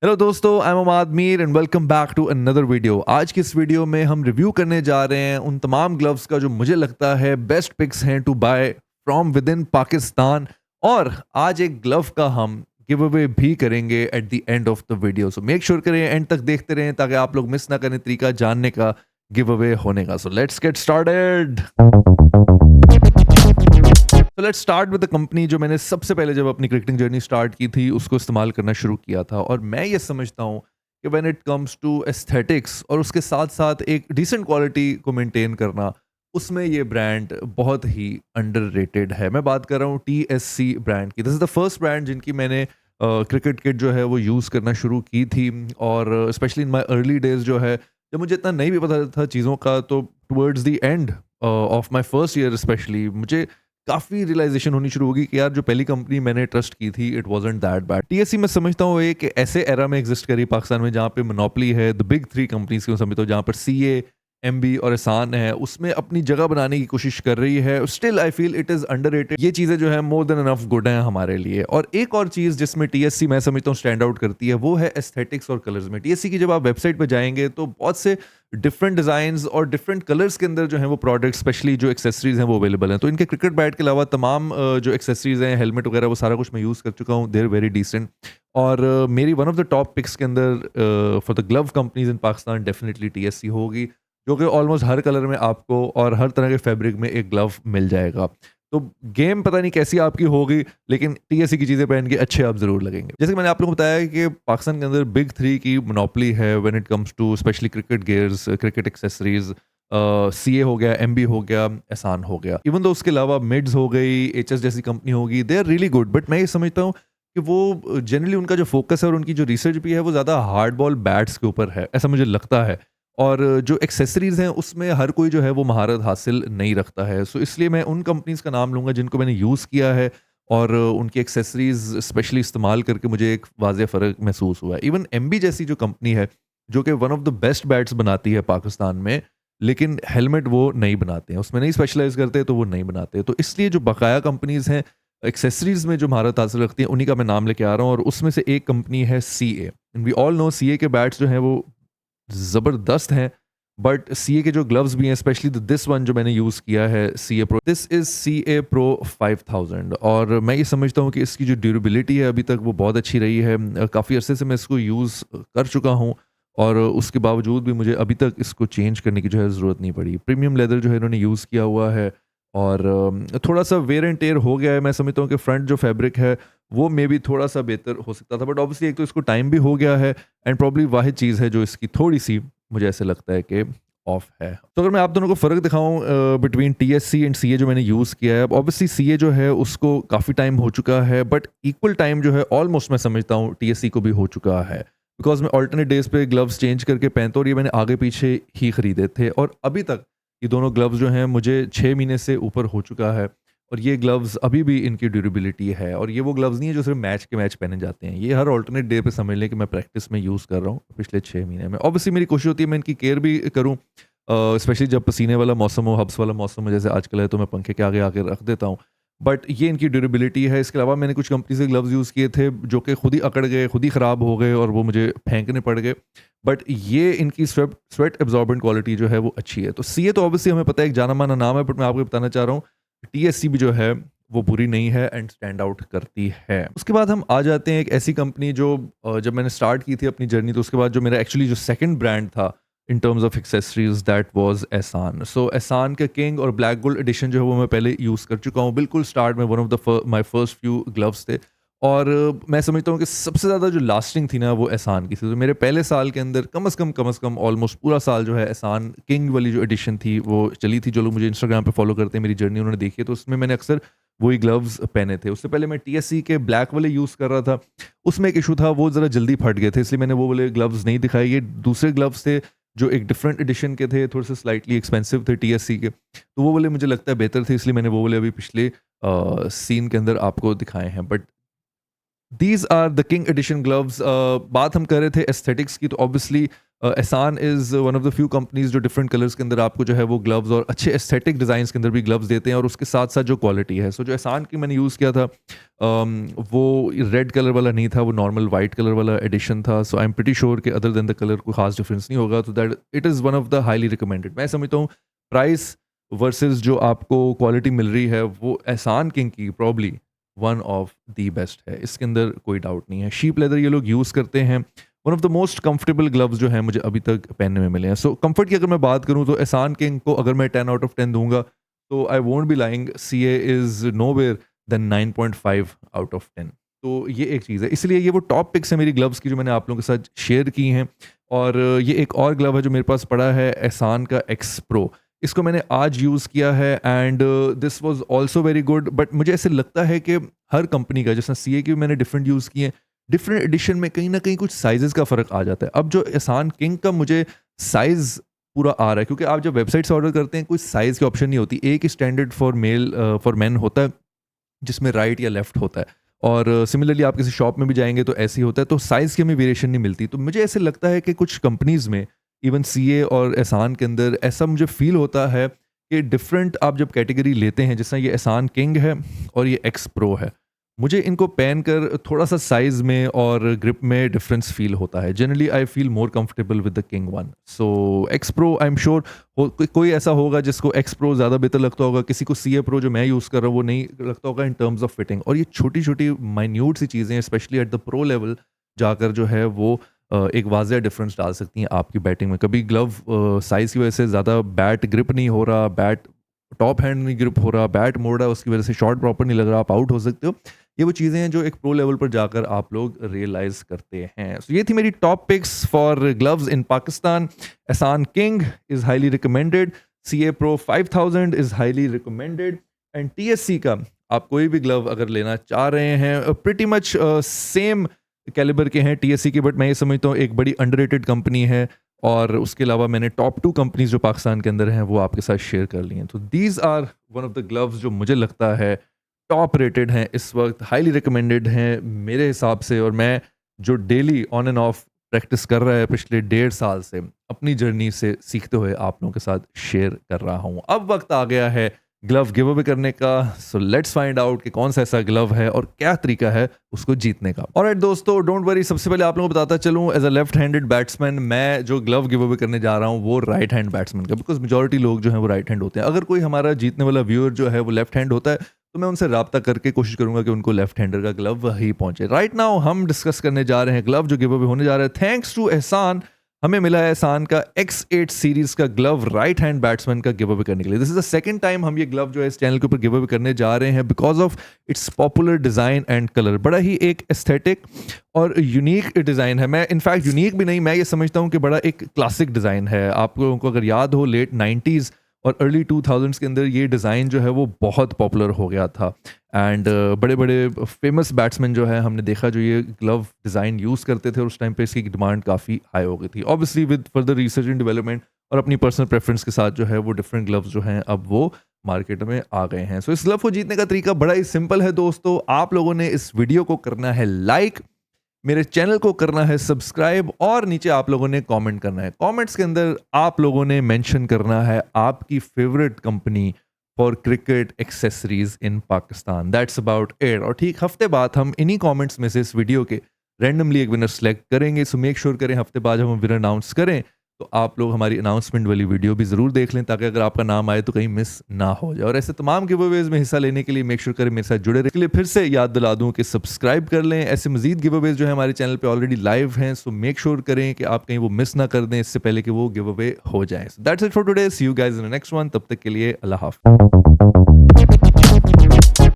Hello दोस्तों, I am Amad Mir and welcome back to another video. आज की इस वीडियो में हम रिव्यू करने जा रहे हैं उन तमाम ग्लव्स का जो मुझे लगता है बेस्ट पिक्स हैं to buy from within Pakistan. और आज एक ग्लव का हम गिव अवे भी करेंगे at the end of the video, so make sure करें एंड तक देखते रहें ताकि आप लोग मिस ना करें तरीका जानने का गिव अवे होने का। So let's get started. तो let's start with the company जो मैंने सबसे पहले जब अपनी क्रिकेटिंग जर्नी स्टार्ट की थी उसको इस्तेमाल करना शुरू किया था। और मैं ये समझता हूँ कि when it comes to aesthetics और उसके साथ साथ एक डिसेंट क्वालिटी को मेंटेन करना, उसमें ये ब्रांड बहुत ही अंडररेटेड है। मैं बात कर रहा हूँ TSC ब्रांड की। This is the first brand जिनकी मैंने क्रिकेट किट जो है वो यूज़ करना शुरू की थी। और specially in my early days जो है, जब मुझे इतना नहीं भी पता था चीज़ों का, तो towards the end of my first year specially मुझे काफ़ी रियलाइजेशन होनी शुरू होगी कि यार जो पहली कंपनी मैंने ट्रस्ट की थी it wasn't that bad. TSC मैं समझता हूँ एक ऐसे एरा में एग्जिस्ट करी पाकिस्तान में जहाँ पे मोनोपोली है। द बिग थ्री कंपनीज की मैं समझता हूँ, जहाँ पर CA, MB और एहसान है, उसमें अपनी जगह बनाने की कोशिश कर रही है। Still I feel it is underrated. ये चीज़ें जो है मोर देन इनफ गुड हैं हमारे लिए। और एक और चीज़ जिसमें TSC मैं समझता हूँ स्टैंड आउट करती है वो है एस्थेटिक्स और कलर्स में। TSC की जब आप वेबसाइट पर जाएंगे तो बहुत से डिफरेंट डिज़ाइंस और डिफरेंट कलर्स के अंदर जो है वो प्रोडक्ट्स, स्पेशली जो एक्सेसरीज हैं वो अवेलेबल हैं। तो इनके क्रिकेट बैट के अलावा तमाम जो एक्सेसरीज हैं, हेलमेट वगैरह, वो सारा कुछ मैं यूज़ कर चुका हूँ। They are very decent. और मेरी one of the top picks के अंदर for the glove companies in Pakistan definitely TSC होगी, जो कि ऑलमोस्ट हर कलर में आपको और हर तरह के फैब्रिक में एक ग्लव मिल जाएगा। तो गेम पता नहीं कैसी आपकी होगी, लेकिन TSC की चीज़ें पहन के अच्छे आप ज़रूर लगेंगे। जैसे कि मैंने आप लोगों को बताया कि पाकिस्तान के अंदर बिग थ्री की मोनोपोली है when it comes to specially cricket gears, cricket accessories. CA हो गया, MB हो गया, एहसान हो गया। इवन तो उसके अलावा मिड्स हो गई, HS जैसी कंपनी होगी, they are really good. But मैं ये समझता हूँ कि वो जनरली उनका जो फोकस है और उनकी जो रिसर्च भी है वो ज़्यादा हार्ड बॉल बैट्स के ऊपर है, ऐसा मुझे लगता है। और जो एक्सेसरीज़ हैं उसमें हर कोई जो है वो महारत हासिल नहीं रखता है। सो इसलिए मैं उन कंपनीज़ का नाम लूँगा जिनको मैंने यूज़ किया है और उनकी एक्सेसरीज़ स्पेशली इस्तेमाल करके मुझे एक वाज़ेह फ़र्क महसूस हुआ है। इवन MB जैसी जो कंपनी है, जो कि one of the best bats बनाती है पाकिस्तान में, लेकिन हेलमेट वो नहीं बनाते हैं, उसमें नहीं स्पेशलाइज़ करते, तो वो नहीं बनाते। तो इसलिए जो बकाया कंपनीज़ हैं एक्सेसरीज़ में जो महारत हासिल रखती हैं, उन्हीं का मैं नाम लेके आ रहा हूँ। और उसमें से एक कंपनी है CA। And we all know CA के बैट्स जो हैं वो ज़बरदस्त हैं। बट CA के जो ग्लव्स भी हैं, स्पेशली दिस वन जो मैंने यूज़ किया है, CA Pro, this is CA Pro 5000। और मैं ये समझता हूँ कि इसकी जो ड्यूरेबिलिटी है अभी तक वो बहुत अच्छी रही है। काफ़ी अरसे से मैं इसको यूज़ कर चुका हूँ और उसके बावजूद भी मुझे अभी तक इसको चेंज करने की जो है ज़रूरत नहीं पड़ी। प्रीमियम लेदर जो है इन्होंने यूज़ किया हुआ है और थोड़ा-सा वेयर एंड टेयर हो गया है। मैं समझता हूँ कि फ्रंट जो फैब्रिक है वो मेबी थोड़ा-सा बेहतर हो सकता था, बट ऑब्वियसली एक तो इसको टाइम भी हो गया है एंड प्रॉब्ली वाहिद चीज़ है जो इसकी थोड़ी-सी मुझे ऐसे लगता है कि ऑफ है। तो अगर मैं आप दोनों को फ़र्क दिखाऊँ बिटवीन TSC एंड CA जो मैंने यूज़ किया है, अब ऑब्वियसली CA जो है उसको काफ़ी टाइम हो चुका है, बट इक्वल टाइम जो है ऑलमोस्ट मैं समझता हूँ TSC को भी हो चुका है। बिकॉज़ मैं अल्टरनेट डेज़ पे ग्लव्स चेंज करके पहनता हूँ और ये मैंने आगे-पीछे ही खरीदे थे और अभी तक ये दोनों ग्लव्स जो हैं मुझे 6 महीने से ऊपर हो चुका है। और ये ग्लव्स अभी भी इनकी ड्यूरेबिलिटी है और ये वो ग्लव्स नहीं है जो सिर्फ मैच के मैच पहने जाते हैं। ये हर अल्टरनेट डे पे समझ लें कि मैं प्रैक्टिस में यूज़ कर रहा हूँ पिछले 6 महीने में। ऑब्वियसली मेरी कोशिश होती है मैं इनकी केयर भी करूँ, स्पेशली जब पसीने वाला मौसम हो, हब्स वाला मौसम हो जैसे आजकल है, तो मैं पंखे के आगे आके रख देता हूँ। बट ये इनकी ड्यूरेबिलिटी है। इसके अलावा मैंने कुछ कंपनी से ग्लव्स यूज़ किए थे जो कि खुद ही अकड़ गए, खुद ही ख़राब हो गए और वो मुझे फेंकने पड़ गए। बट ये इनकी स्वेट एब्ज़ॉर्बेंट क्वालिटी जो है वो अच्छी है। तो CA तो ऑब्वियसली हमें पता है एक जाना-माना नाम है, बट मैं आपको बताना चाह रहा हूँ TSC भी जो है वो बुरी नहीं है एंड स्टैंड आउट करती है। उसके बाद हम आ जाते हैं एक ऐसी कंपनी जो जब मैंने स्टार्ट की थी अपनी जर्नी, तो उसके बाद जो मेरा एक्चुअली जो सेकंड ब्रांड था in terms of accessories, that was एहसान। सो एहसान के किंग और ब्लैक गोल्ड एडिशन जो है वो मैं पहले यूज़ कर चुका हूँ। बिल्कुल स्टार्ट में one of the my first few gloves थे और मैं समझता हूँ कि सबसे ज़्यादा जो लास्टिंग थी ना वो एहसान की थी। तो मेरे पहले साल के अंदर कम से कम ऑलमोस्ट पूरा साल जो है एहसान किंग वाली जो एडिशन थी वो चली थी। जो लोग मुझे इंस्टाग्राम पे फॉलो करते हैं, मेरी जर्नी उन्होंने देखी है, तो उसमें मैंने अक्सर वही ग्लव्स पहने थे। उससे पहले मैं TSC के ब्लैक वाले यूज़ कर रहा था। उसमें एक इशू था, वो ज़रा जल्दी फट गए थे, इसलिए मैंने वो वाले ग्लव्स नहीं दिखाए। ये दूसरे ग्लव्स थे जो एक डिफरेंट एडिशन के थे, थोड़े से स्लाइटली एक्सपेंसिव थे TSC के। तो वो वाले मुझे लगता है बेहतर थे, इसलिए मैंने वो वाले अभी पिछले सीन के अंदर आपको दिखाए हैं। But these are the king edition gloves. बात हम कर रहे थे एस्थेटिक्स की, तो ऑब्वियसली एहसान is one of the few companies जो डिफरेंट कलर्स के अंदर आपको जो है वो ग्लव्स और अच्छे एस्थेटिक डिज़ाइंस के अंदर भी ग्लव्स देते हैं, और उसके साथ साथ जो क्वालिटी है, सो जो एहसान की मैंने यूज़ किया था वो रेड कलर वाला नहीं था, वो नॉर्मल वाइट कलर वाला एडिशन था। सो आई एम प्रीटी श्योर कि अदर देन द कलर कोई खास डिफरेंस नहीं होगा, तो that it is one of the highly recommended. मैं समझता हूँ प्राइस वर्सेस जो आपको क्वालिटी मिल रही है वो एहसान किंग की probably one of the best है, इसके अंदर कोई डाउट नहीं है। शीप लेदर ये लोग यूज़ करते हैं, one of the most comfortable gloves जो हैं मुझे अभी तक पहनने में मिले हैं। सो कंफर्ट की अगर मैं बात करूँ तो एहसान किंग को अगर मैं 10 आउट ऑफ 10 दूंगा तो I won't be lying, CA is nowhere than 9.5 out of 10। तो ये एक चीज़ है, इसलिए ये वो टॉप पिक्स है मेरी ग्लव्स की जो मैंने आप लोगों के साथ शेयर की हैं। और ये एक और ग्लव है जो मेरे पास पड़ा है, एहसान का एक्स प्रो। इसको मैंने आज यूज़ किया है and this was also very good. But मुझे ऐसे लगता है कि हर कंपनी का, जैसे सीए की भी मैंने डिफरेंट यूज़ किए हैं, डिफरेंट एडिशन में कहीं ना कहीं कुछ साइजेस का फ़र्क आ जाता है। अब जो एहसान किंग का मुझे साइज़ पूरा आ रहा है, क्योंकि आप जब वेबसाइट से ऑर्डर करते हैं कोई साइज़ की ऑप्शन नहीं होती, एक ही standard for male for man होता है जिसमें राइट या लेफ्ट होता है, और सिमिलरली आप किसी शॉप में भी जाएंगे तो ऐसे ही होता है, तो साइज़ की हमें वेरिएशन नहीं मिलती। तो मुझे ऐसे लगता है कि कुछ कंपनीज़ में, इवन सीए और एहसान के अंदर, ऐसा मुझे फील होता है कि डिफरेंट आप जब कैटेगरी लेते हैं, जैसे ये एहसान किंग है और ये एक्स प्रो है, मुझे इनको पहन कर थोड़ा सा साइज़ में और ग्रिप में डिफरेंस फील होता है। Generally I feel more comfortable with the king one. So x pro I am sure कोई ऐसा होगा जिसको एक्स प्रो ज़्यादा बेहतर लगता होगा, किसी को सी ए प्रो जो मैं यूज़ कर रहा हूँ वो नहीं लगता होगा इन टर्म्स ऑफ फिटिंग। और ये छोटी छोटी माइन्यूट सी चीज़ें specially at the pro level जाकर जो है वो एक वाज़ह डिफरेंस डाल सकती हैं आपकी बैटिंग में। कभी ग्लव साइज़ की वजह से ज़्यादा बैट ग्रिप नहीं हो रहा, बैट टॉप हैंड नहीं ग्रिप हो रहा, बैट मोड़ रहा है, उसकी वजह से शॉट प्रॉपर नहीं लग रहा, आप आउट हो सकते हो। ये वो चीज़ें हैं जो एक प्रो लेवल पर जाकर आप लोग रियलाइज़ करते हैं। सो ये थी मेरी टॉप पिक्स फॉर ग्लव्स इन पाकिस्तान। एहसान king is highly recommended, CA pro 5000 is highly recommended, and TSC का आप कोई भी ग्लव अगर लेना चाह रहे हैं, प्रिटी मच सेम कैलिबर के हैं टीएससी के, बट मैं ये समझता हूँ एक बड़ी अंडररेटेड कंपनी है। और उसके अलावा मैंने टॉप 2 कंपनीज जो पाकिस्तान के अंदर हैं वो आपके साथ शेयर कर ली हैं। तो these are one of the gloves जो मुझे लगता है टॉप रेटेड हैं इस वक्त, हाईली रिकमेंडेड हैं मेरे हिसाब से। और मैं जो daily on end of practice कर रहा है पिछले 1.5 साल से, अपनी जर्नी से सीखते हुए आप लोगों के साथ शेयर कर रहा हूँ। अब वक्त आ गया है ग्लव गिव अवे करने का। सो लेट्स फाइंड आउट कि कौन सा ऐसा ग्लव है और क्या तरीका है उसको जीतने का। ऑलराइट दोस्तों, डोंट वरी, सबसे पहले आप लोगों को बताता चलूं, as a left handed batsman मैं जो ग्लव गिव अवे करने जा रहा हूं वो राइट हैंड बैट्समैन का, बिकॉज मेजॉरिटी लोग जो है वो राइट हैंड होते हैं। अगर कोई हमारा जीतने वाला व्यूअर जो है वो लेफ्ट हैंड होता है तो मैं उनसे रब्ता करके कोशिश करूंगा कि उनको लेफ्ट हैंडर का ग्लव ही पहुंचे। राइट नाउ हम डिस्कस करने जा रहे हैं ग्लव जो गिव अवे होने जा रहा है थैंक्स टू एहसान। हमें मिला है एहसान का X8 सीरीज का ग्लव राइट हैंड बैट्समैन का गिव अवे करने के लिए। This is the second time हम ये ग्लव जो है इस चैनल के ऊपर गिव अवे करने जा रहे हैं because of its popular design and colour. बड़ा ही एक एस्थेटिक और यूनिक डिज़ाइन है। मैं इनफैक्ट यूनिक भी नहीं, मैं ये समझता हूँ कि बड़ा एक क्लासिक डिज़ाइन है। आप लोगों को अगर याद हो लेट 90s और अर्ली 2000s के अंदर ये डिज़ाइन जो है वो बहुत पॉपुलर हो गया था एंड बड़े बड़े फेमस बैट्समैन जो है हमने देखा जो ये ग्लव डिज़ाइन यूज़ करते थे और उस टाइम पे इसकी डिमांड काफ़ी हाई हो गई थी। Obviously with further research and development और अपनी पर्सनल प्रेफरेंस के साथ जो है वो डिफरेंट ग्लव्स जो हैं अब वो मार्केट में आ गए हैं। सो इस ग्लव को जीतने का तरीका बड़ा ही सिंपल है दोस्तों। आप लोगों ने इस वीडियो को करना है लाइक, मेरे चैनल को करना है सब्सक्राइब और नीचे आप लोगों ने कमेंट करना है। कमेंट्स के अंदर आप लोगों ने मेंशन करना है आपकी favourite company for cricket accessories in Pakistan. That's about it. और ठीक हफ्ते बाद हम इन्हीं कमेंट्स में से इस वीडियो के रैंडमली एक विनर सेलेक्ट करेंगे। सो मेक श्योर करें हफ्ते बाद जब हम विनर अनाउंस करें तो आप लोग हमारी अनाउंसमेंट वाली वीडियो भी ज़रूर देख लें ताकि अगर आपका नाम आए तो कहीं मिस ना हो जाए। और ऐसे तमाम गिव अवेज में हिस्सा लेने के लिए मेक श्योर करें मेरे साथ जुड़े रहे। फिर से याद दिला दूं कि सब्सक्राइब कर लें। ऐसे मजीद गिव अवेज जो है हमारे चैनल पे ऑलरेडी लाइव हैं, सो मेक श्योर करें कि आप कहीं वो मिस ना कर दें इससे पहले कि वो गिव अवे हो जाए। That's it for today, see you guys in the next one. तब तक के लिए अल्लाह हाफ़िज़।